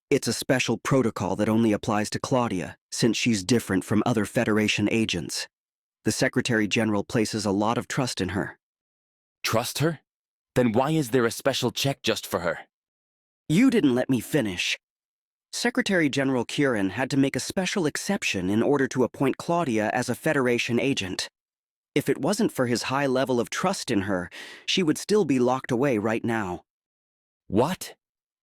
It's a special protocol that only applies to Claudia, since she's different from other Federation agents. The Secretary General places a lot of trust in her. Trust her? Then why is there a special check just for her? You didn't let me finish. Secretary General Kieran had to make a special exception in order to appoint Claudia as a Federation agent. If it wasn't for his high level of trust in her, she would still be locked away right now. What?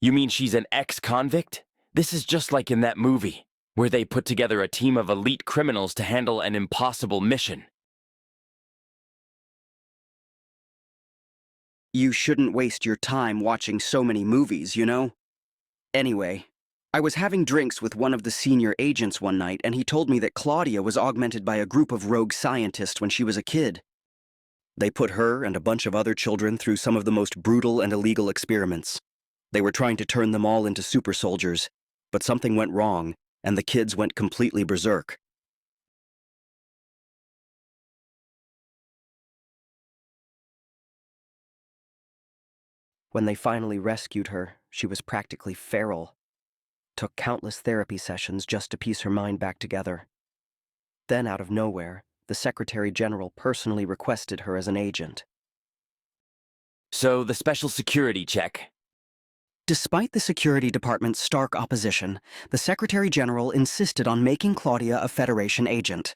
You mean she's an ex-convict? This is just like in that movie, where they put together a team of elite criminals to handle an impossible mission. You shouldn't waste your time watching so many movies, you know? Anyway, I was having drinks with one of the senior agents one night, and he told me that Claudia was augmented by a group of rogue scientists when she was a kid. They put her and a bunch of other children through some of the most brutal and illegal experiments. They were trying to turn them all into super soldiers, but something went wrong, and the kids went completely berserk. When they finally rescued her, she was practically feral. Took countless therapy sessions just to piece her mind back together. Then, out of nowhere, the Secretary General personally requested her as an agent. So, the special security check. Despite the Security Department's stark opposition, the Secretary General insisted on making Claudia a Federation agent.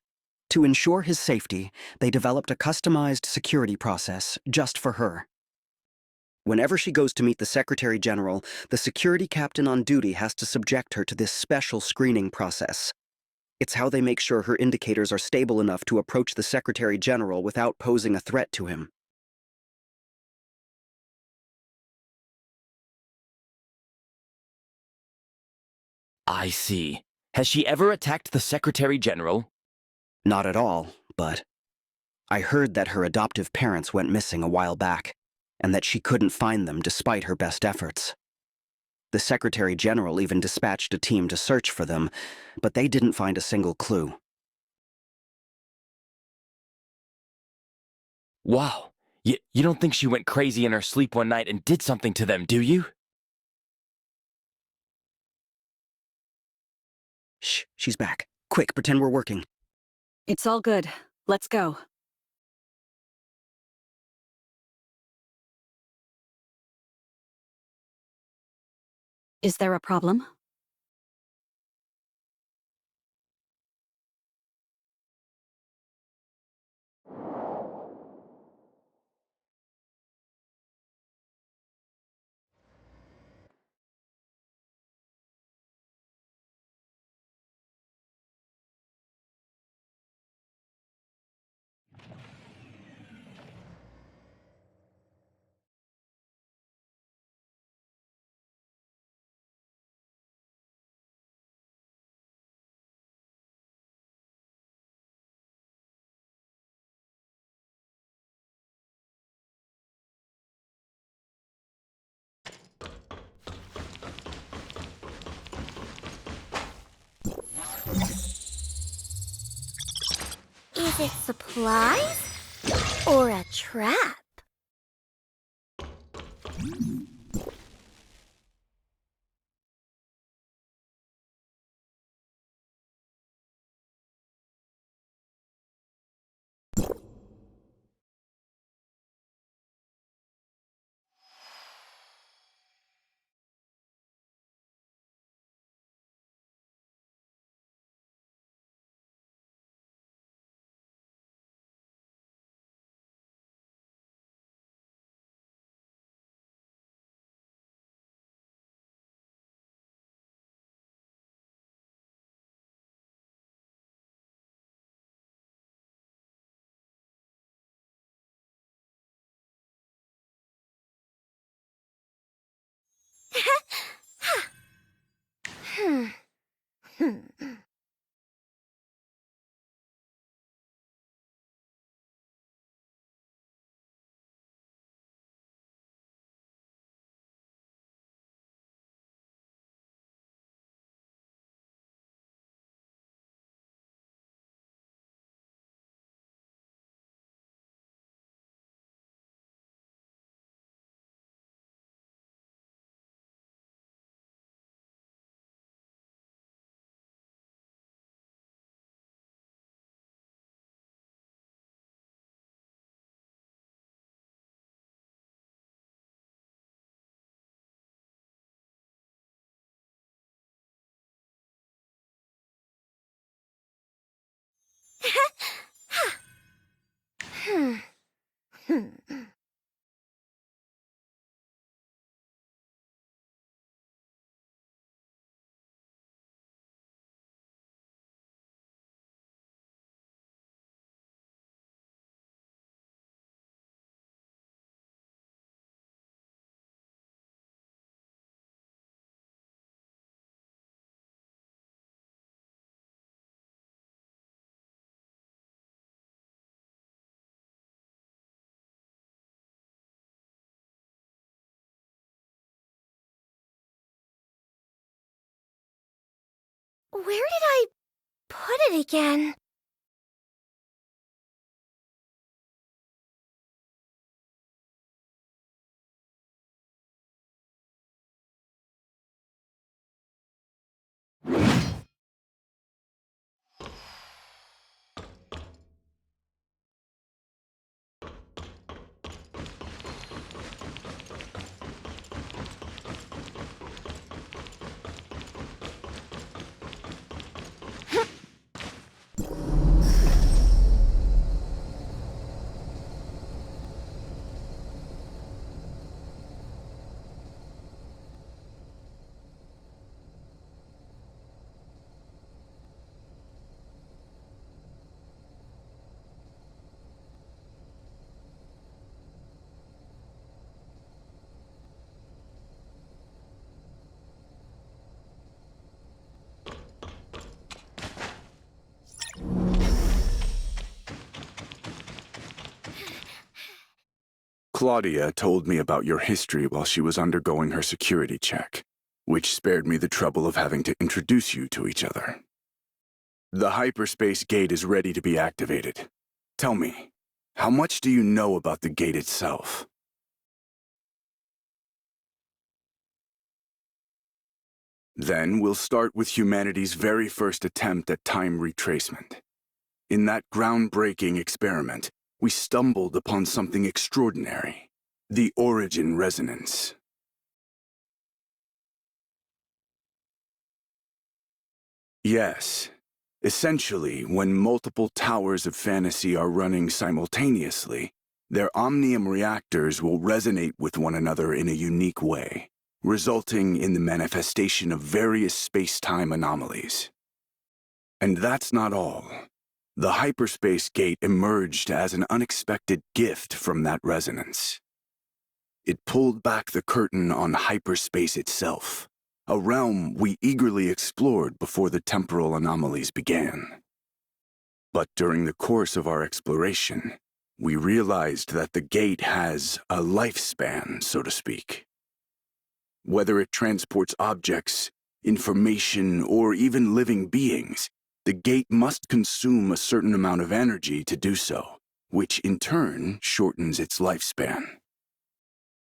To ensure his safety, they developed a customized security process just for her. Whenever she goes to meet the Secretary General, the security captain on duty has to subject her to this special screening process. It's how they make sure her indicators are stable enough to approach the Secretary General without posing a threat to him. I see. Has she ever attacked the Secretary General? Not at all, but I heard that her adoptive parents went missing a while back, and that she couldn't find them despite her best efforts. The Secretary General even dispatched a team to search for them, but they didn't find a single clue. Wow. You don't think she went crazy in her sleep one night and did something to them, do you? Shh, she's back. Quick, pretend we're working. It's all good. Let's go. Is there a problem? Is it supplies or a trap? Where did I put it again? Claudia told me about your history while she was undergoing her security check, which spared me the trouble of having to introduce you to each other. The hyperspace gate is ready to be activated. Tell me, how much do you know about the gate itself? Then we'll start with humanity's very first attempt at time retracement. In that groundbreaking experiment, we stumbled upon something extraordinary: the origin resonance. Yes. Essentially, when multiple towers of fantasy are running simultaneously, their omnium reactors will resonate with one another in a unique way, resulting in the manifestation of various space-time anomalies. And that's not all. The hyperspace gate emerged as an unexpected gift from that resonance. It pulled back the curtain on hyperspace itself, a realm we eagerly explored before the temporal anomalies began. But during the course of our exploration, we realized that the gate has a lifespan, so to speak. Whether it transports objects, information, or even living beings, the gate must consume a certain amount of energy to do so, which in turn shortens its lifespan.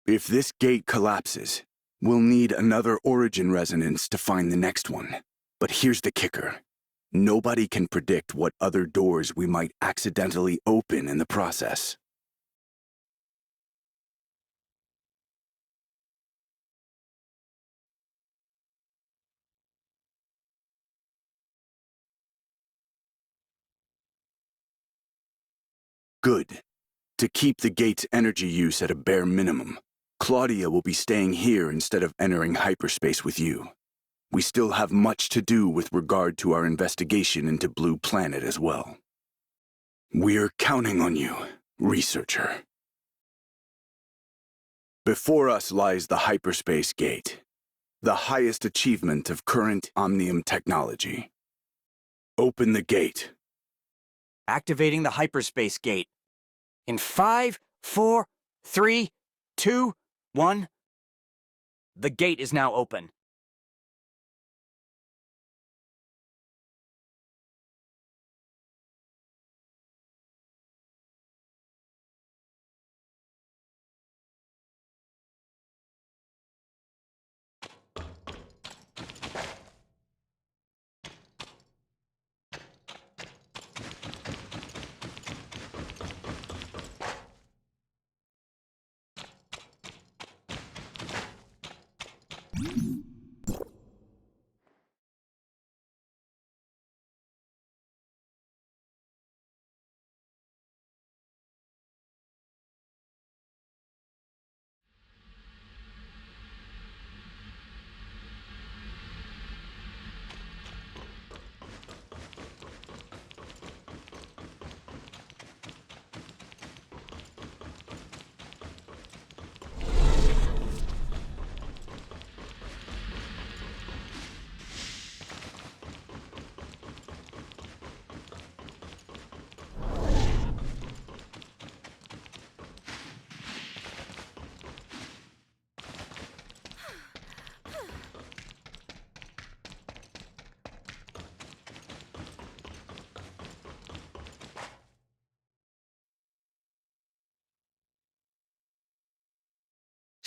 If this gate collapses, we'll need another origin resonance to find the next one. But here's the kicker. Nobody can predict what other doors we might accidentally open in the process. Good. To keep the gate's energy use at a bare minimum, Claudia will be staying here instead of entering hyperspace with you. We still have much to do with regard to our investigation into Blue Planet as well. We're counting on you, researcher. Before us lies the hyperspace gate, the highest achievement of current omnium technology. Open the gate. Activating the hyperspace gate. In 5, 4, 3, 2, 1. The gate is now open.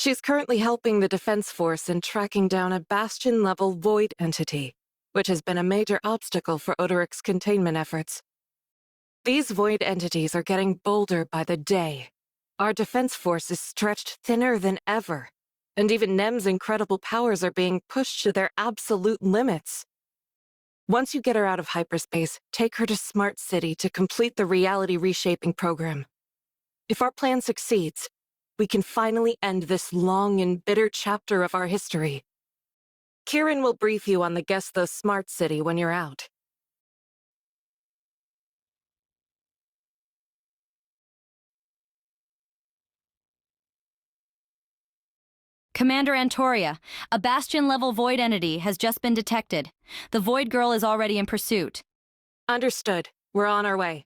She's currently helping the Defense Force in tracking down a Bastion-level void entity, which has been a major obstacle for Odoric's containment efforts. These void entities are getting bolder by the day. Our Defense Force is stretched thinner than ever, and even Nem's incredible powers are being pushed to their absolute limits. Once you get her out of hyperspace, take her to Smart City to complete the reality reshaping program. If our plan succeeds, we can finally end this long and bitter chapter of our history. Kieran will brief you on the Guesthos Smart City when you're out. Commander Antoria, a Bastion-level void entity has just been detected. The Void Girl is already in pursuit. Understood. We're on our way.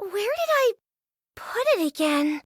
Where did I put it again?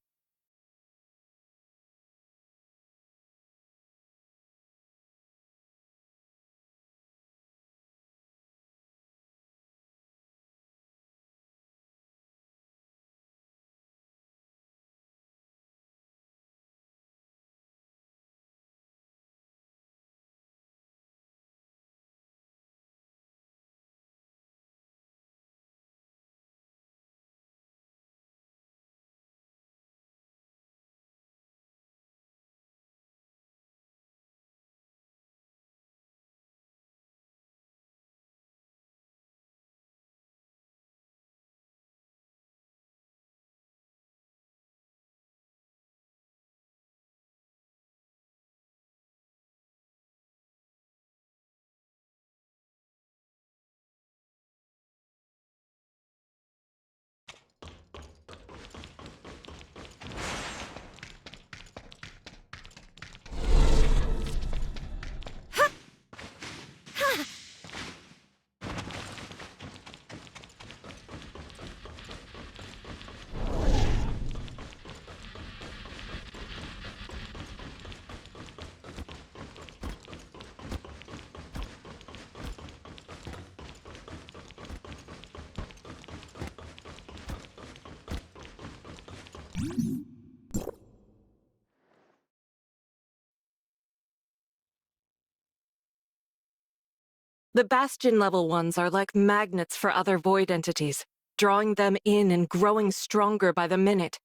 The Bastion-level ones are like magnets for other void entities, drawing them in and growing stronger by the minute.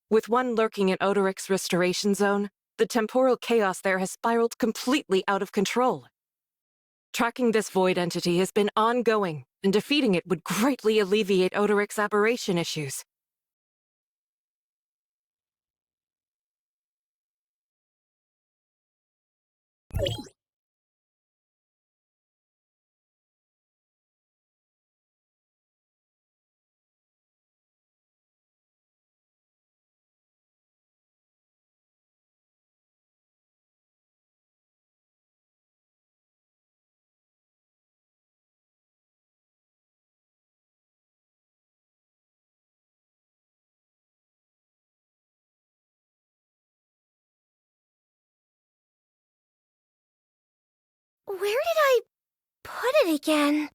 With one lurking in Odoric's restoration zone, the temporal chaos there has spiraled completely out of control. Tracking this void entity has been ongoing, and defeating it would greatly alleviate Odoric's aberration issues. Where did I put it again?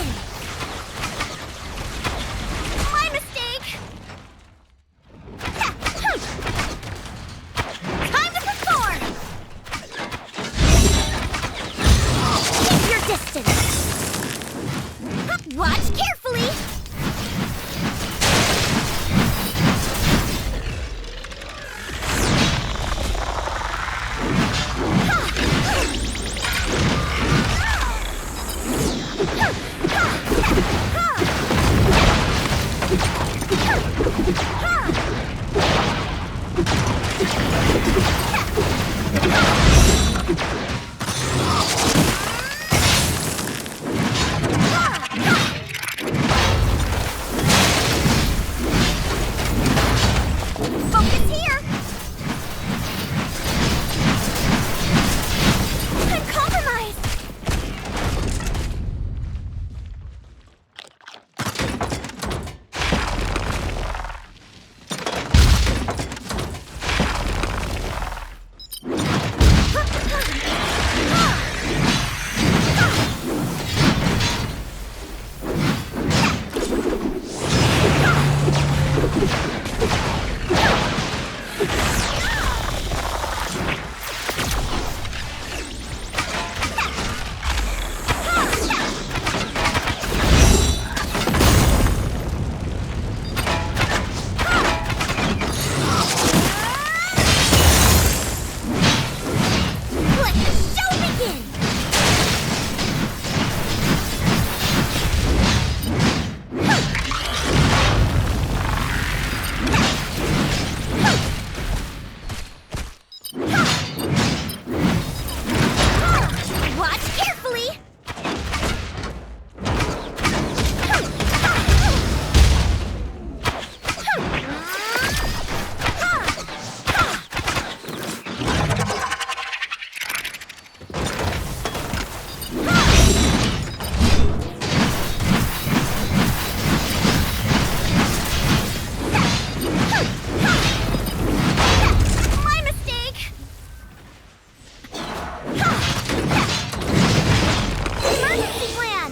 again! My mistake! Time to perform! Keep your distance! Watch carefully! Focus here! Good compromise! Let the show begin! Watch carefully! My mistake! Emergency plan!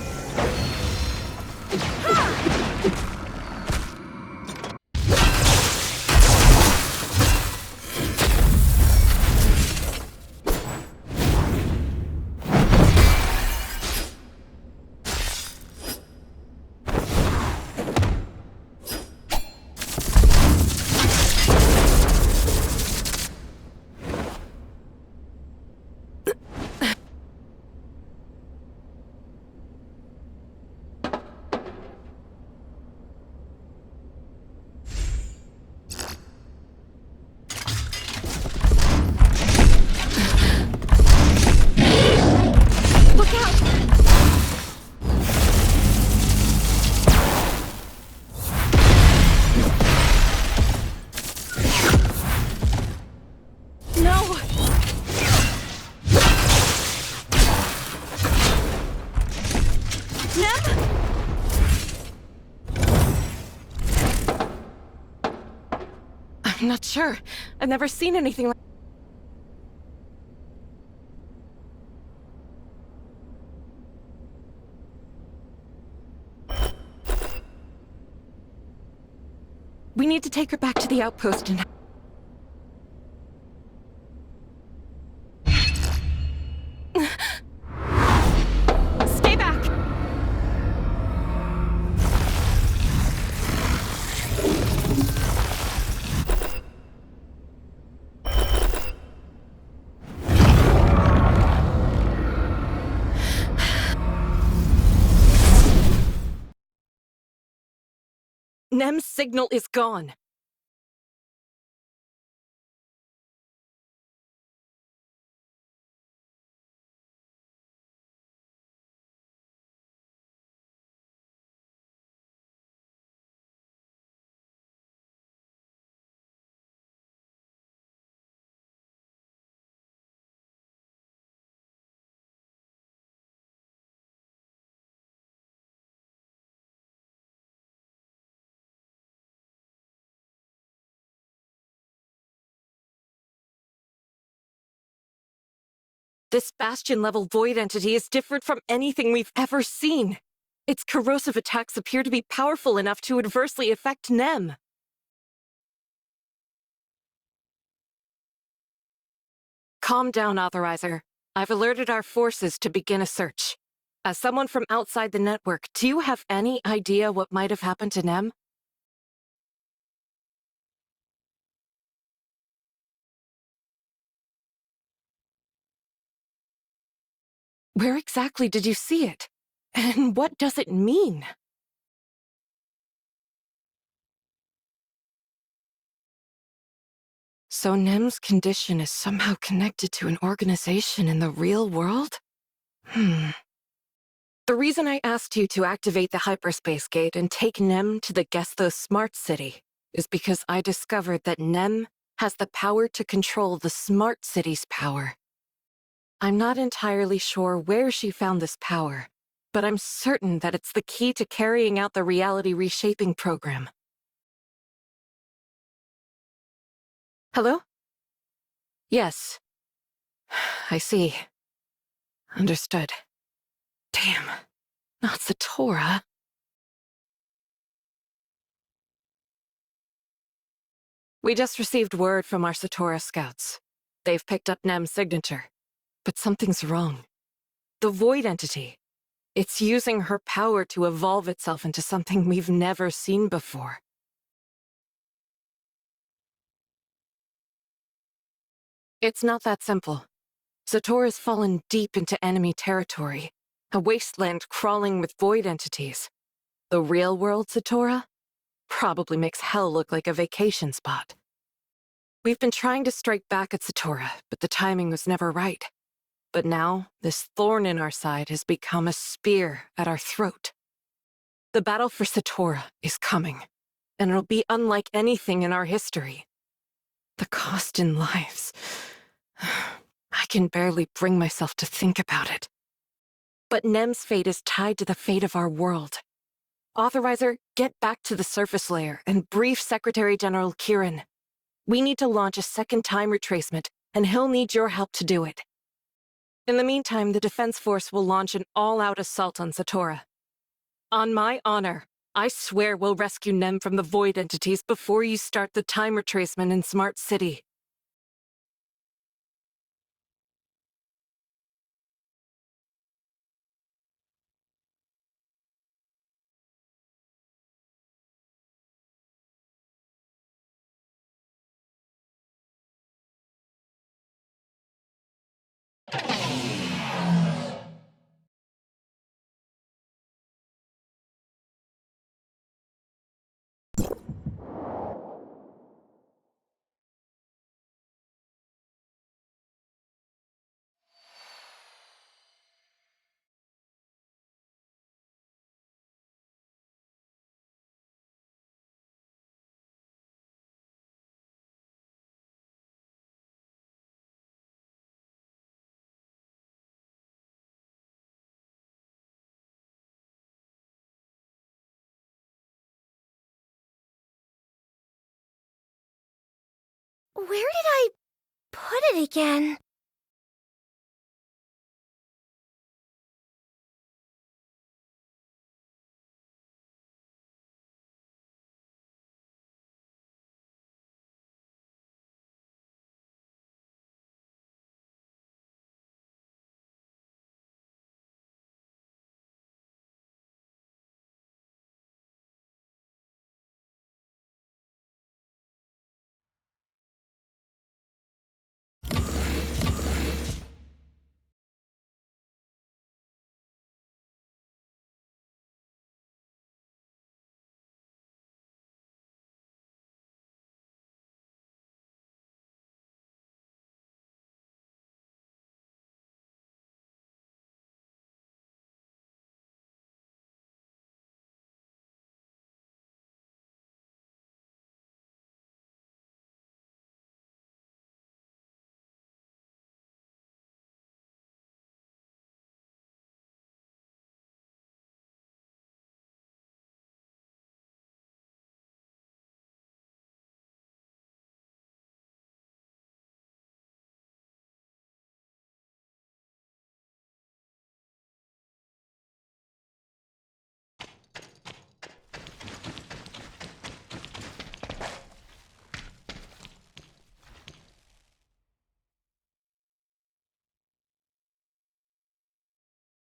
Look out! No! Nem? I'm not sure. I've never seen anything like. We need to take her back to the outpost and. Stay back! Nem's signal is gone. This Bastion-level void entity is different from anything we've ever seen. Its corrosive attacks appear to be powerful enough to adversely affect Nem. Calm down, Authorizer. I've alerted our forces to begin a search. As someone from outside the network, do you have any idea what might have happened to Nem? Where exactly did you see it? And what does it mean? So Nem's condition is somehow connected to an organization in the real world? The reason I asked you to activate the hyperspace gate and take Nem to the Gesthos Smart City is because I discovered that Nem has the power to control the Smart City's power. I'm not entirely sure where she found this power, but I'm certain that it's the key to carrying out the reality reshaping program. Hello? Yes. I see. Understood. Damn. Not Satora. We just received word from our Satora scouts. They've picked up Nem's signature. But something's wrong. The Void Entity. It's using her power to evolve itself into something we've never seen before. It's not that simple. Satora's fallen deep into enemy territory, a wasteland crawling with Void entities. The real world Satora? Probably makes hell look like a vacation spot. We've been trying to strike back at Satora, but the timing was never right. But now, this thorn in our side has become a spear at our throat. The battle for Satora is coming, and it'll be unlike anything in our history. The cost in lives. I can barely bring myself to think about it. But Nem's fate is tied to the fate of our world. Authorizer, get back to the surface layer and brief Secretary General Kieran. We need to launch a second time retracement, and he'll need your help to do it. In the meantime, the Defense Force will launch an all-out assault on Satora. On my honor, I swear we'll rescue Nem from the Void entities before you start the time retracement in Smart City. Where did I put it again?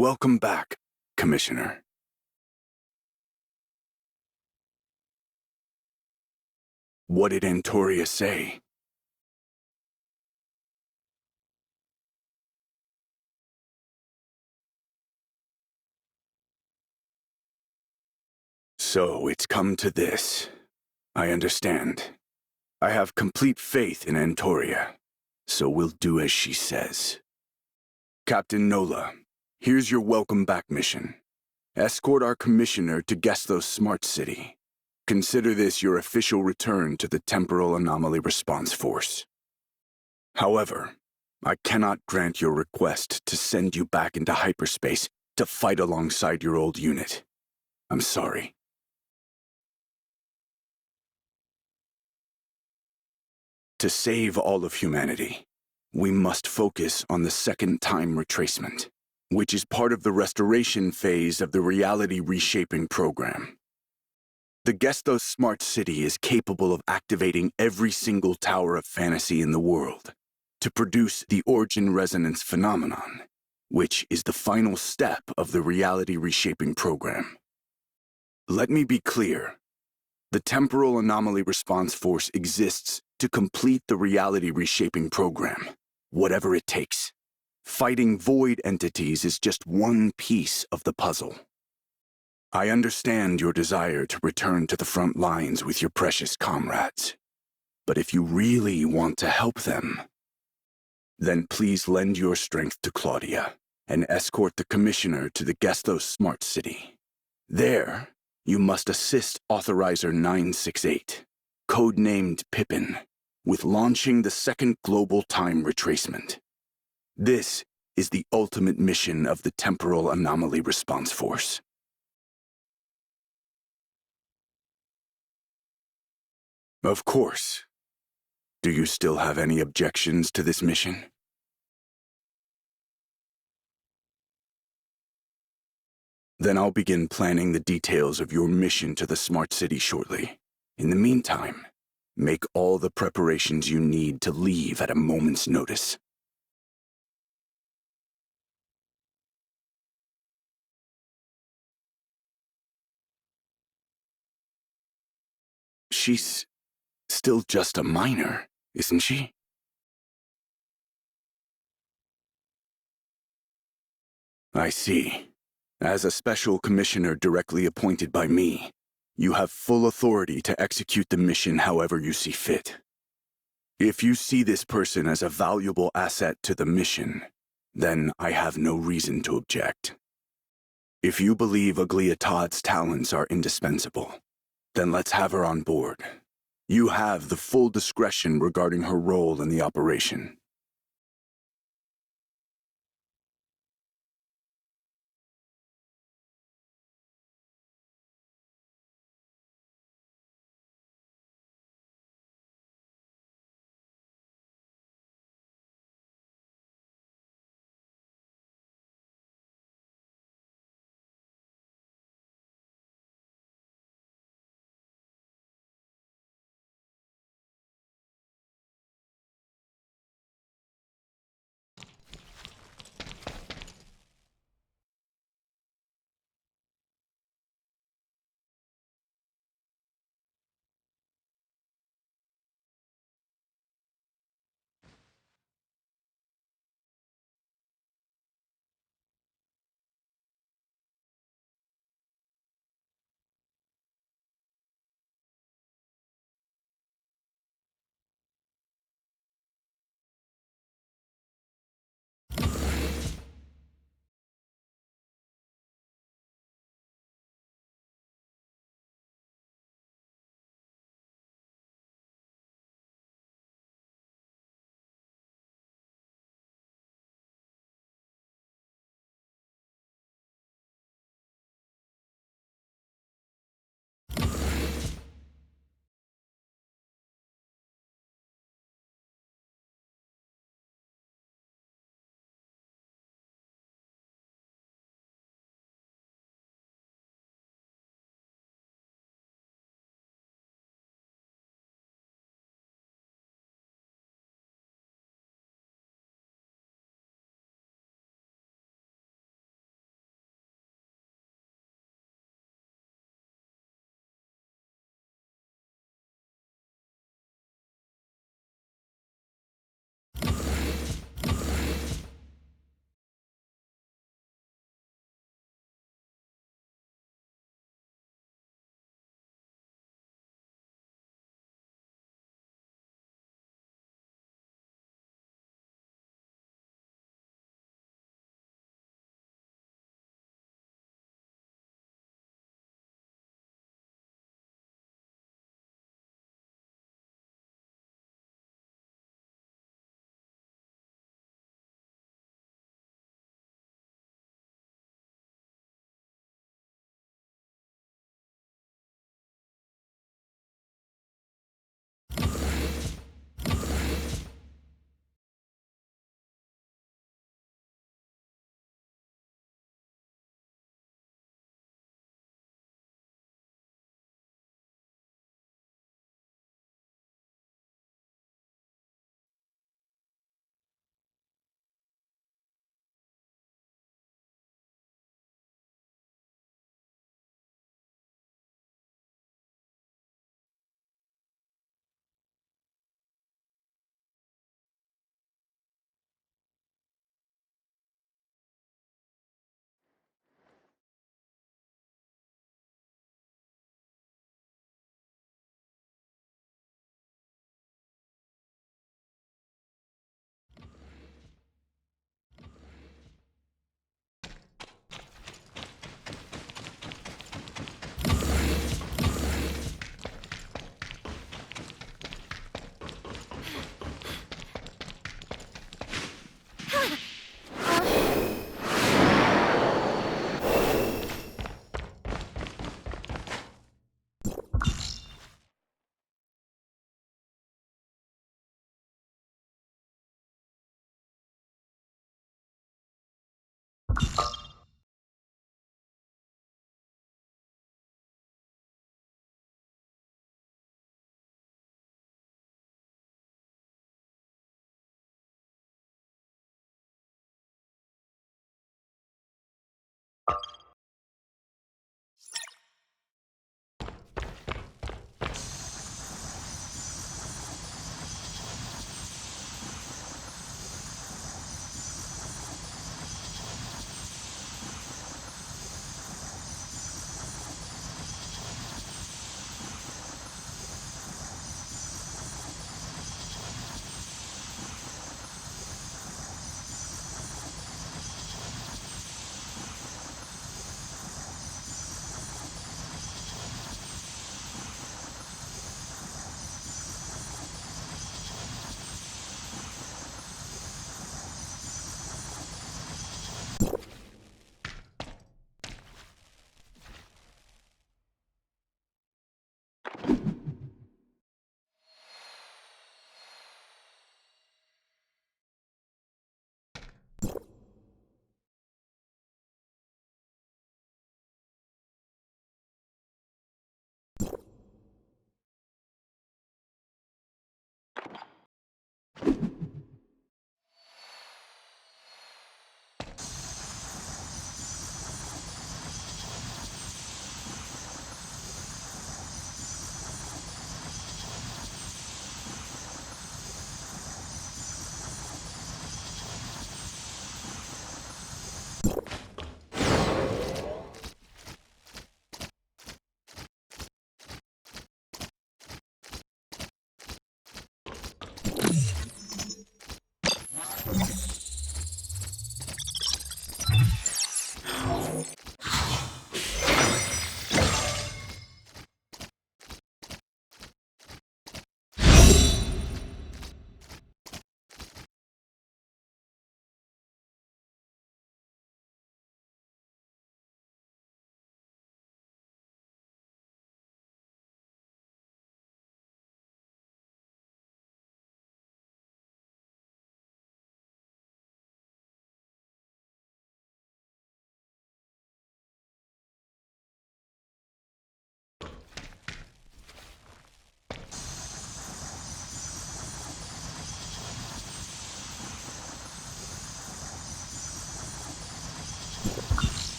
Welcome back, Commissioner. What did Antoria say? So it's come to this. I understand. I have complete faith in Antoria, so we'll do as she says. Captain Nola, here's your welcome back mission. Escort our commissioner to Gestos Smart City. Consider this your official return to the Temporal Anomaly Response Force. However, I cannot grant your request to send you back into hyperspace to fight alongside your old unit. I'm sorry. To save all of humanity, we must focus on the second time retracement, which is part of the restoration phase of the reality reshaping program. The Gestos Smart City is capable of activating every single tower of fantasy in the world to produce the origin resonance phenomenon, which is the final step of the reality reshaping program. Let me be clear. The Temporal Anomaly Response Force exists to complete the reality reshaping program, whatever it takes. Fighting void entities is just one piece of the puzzle. I understand your desire to return to the front lines with your precious comrades. But if you really want to help them, then please lend your strength to Claudia and escort the Commissioner to the Gestos Smart City. There, you must assist Authorizer 968, codenamed Pippin, with launching the second global time retracement. This is the ultimate mission of the Temporal Anomaly Response Force. Of course. Do you still have any objections to this mission? Then I'll begin planning the details of your mission to the Smart City shortly. In the meantime, make all the preparations you need to leave at a moment's notice. She's still just a minor, isn't she? I see. As a special commissioner directly appointed by me, you have full authority to execute the mission however you see fit. If you see this person as a valuable asset to the mission, then I have no reason to object. If you believe Agliatad's talents are indispensable, then let's have her on board. You have the full discretion regarding her role in the operation.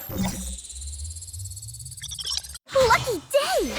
Lucky day!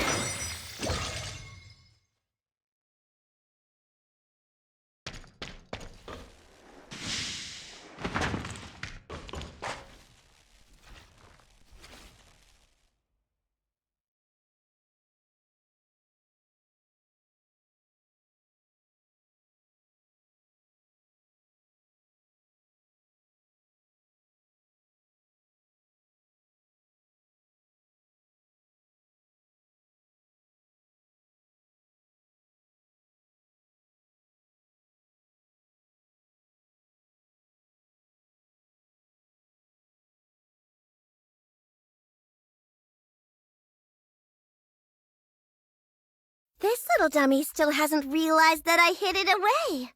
This little dummy still hasn't realized that I hid it away.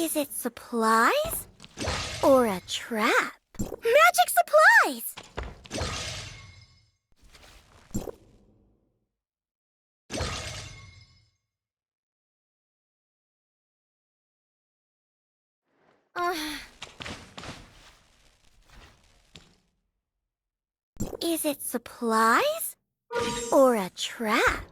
Is it supplies? Or a trap? Magic supplies! Is it supplies? Or a trap?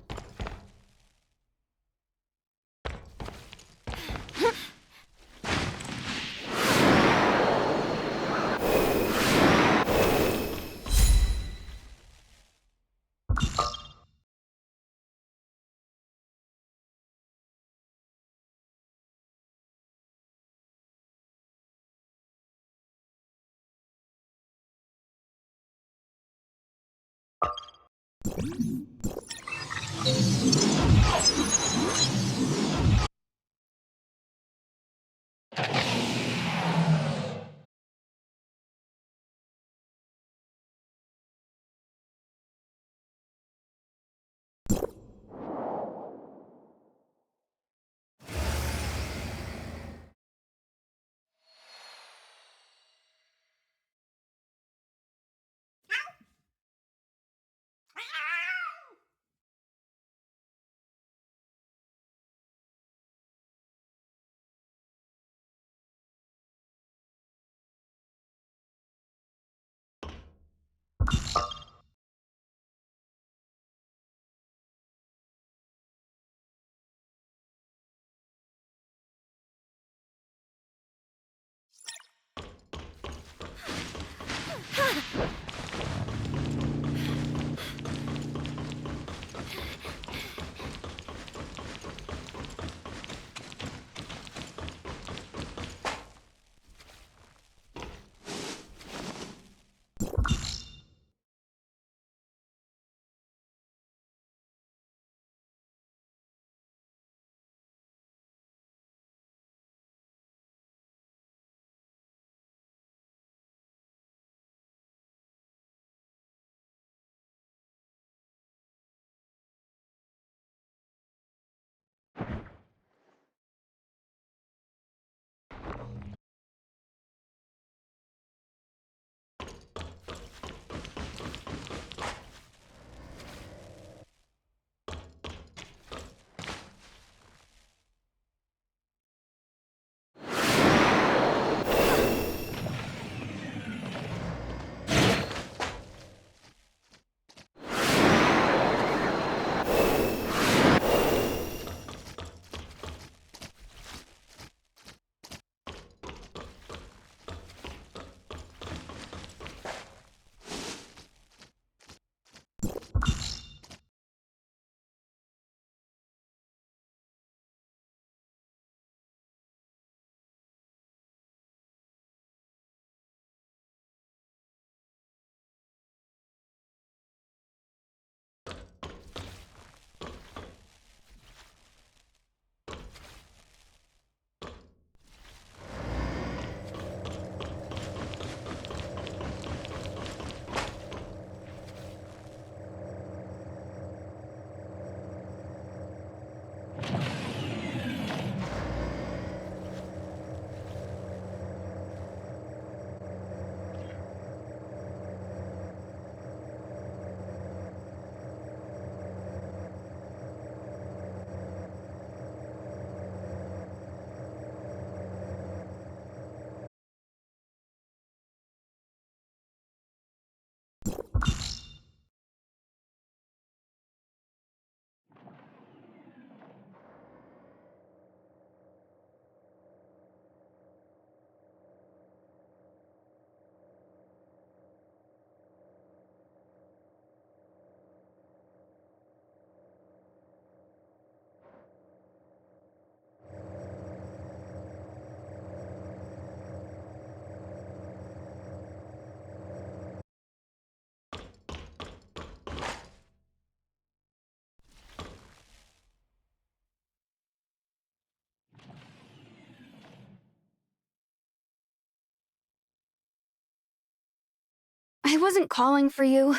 I wasn't calling for you.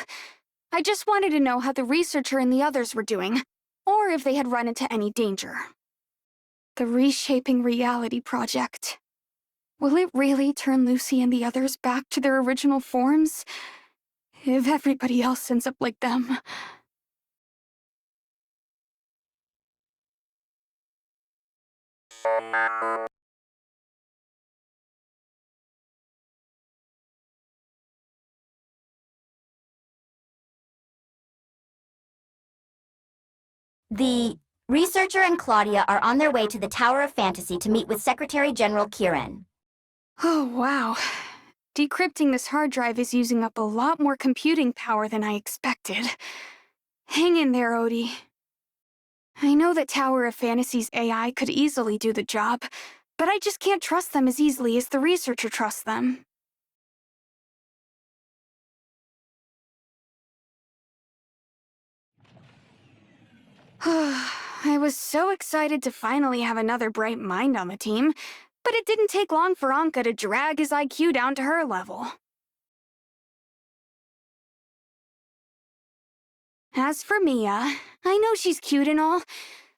I just wanted to know how the researcher and the others were doing, or if they had run into any danger. The Reshaping Reality Project. Will it really turn Lucy and the others back to their original forms? If everybody else ends up like them. The researcher and Claudia are on their way to the Tower of Fantasy to meet with Secretary General Kieran. Oh, wow. Decrypting this hard drive is using up a lot more computing power than I expected. Hang in there, Odie. I know that Tower of Fantasy's AI could easily do the job, but I just can't trust them as easily as the researcher trusts them. I was so excited to finally have another bright mind on the team, but it didn't take long for Anka to drag his IQ down to her level. As for Mia, I know she's cute and all,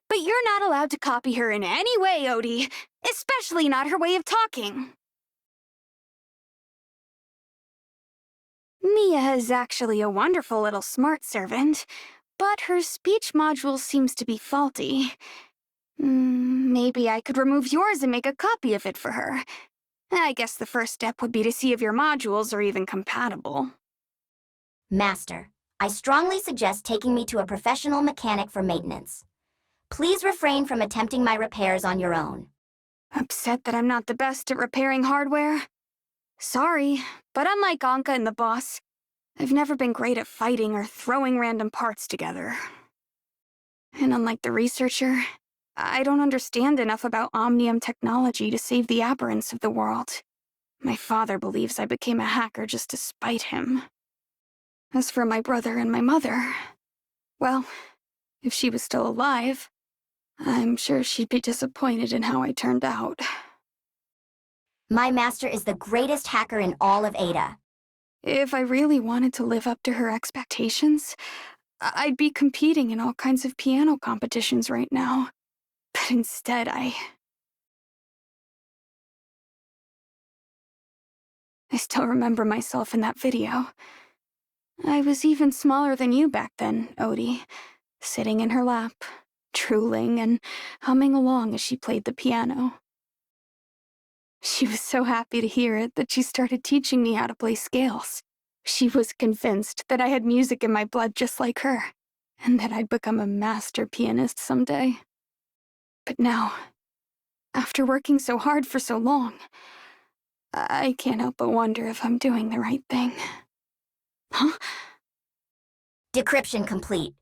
but you're not allowed to copy her in any way, Odie, especially not her way of talking. Mia is actually a wonderful little smart servant, but her speech module seems to be faulty. Maybe I could remove yours and make a copy of it for her. I guess the first step would be to see if your modules are even compatible. Master, I strongly suggest taking me to a professional mechanic for maintenance. Please refrain from attempting my repairs on your own. Upset that I'm not the best at repairing hardware? Sorry, but unlike Anka and the boss, I've never been great at fighting or throwing random parts together. And unlike the researcher, I don't understand enough about Omnium technology to save the aberrants of the world. My father believes I became a hacker just to spite him. As for my brother and my mother, well, if she was still alive, I'm sure she'd be disappointed in how I turned out. My master is the greatest hacker in all of Ada. If I really wanted to live up to her expectations, I'd be competing in all kinds of piano competitions right now. But instead, I still remember myself in that video. I was even smaller than you back then, Odie, sitting in her lap, drooling and humming along as she played the piano. She was so happy to hear it that she started teaching me how to play scales. She was convinced that I had music in my blood just like her, and that I'd become a master pianist someday. But now, after working so hard for so long, I can't help but wonder if I'm doing the right thing. Huh? Decryption complete.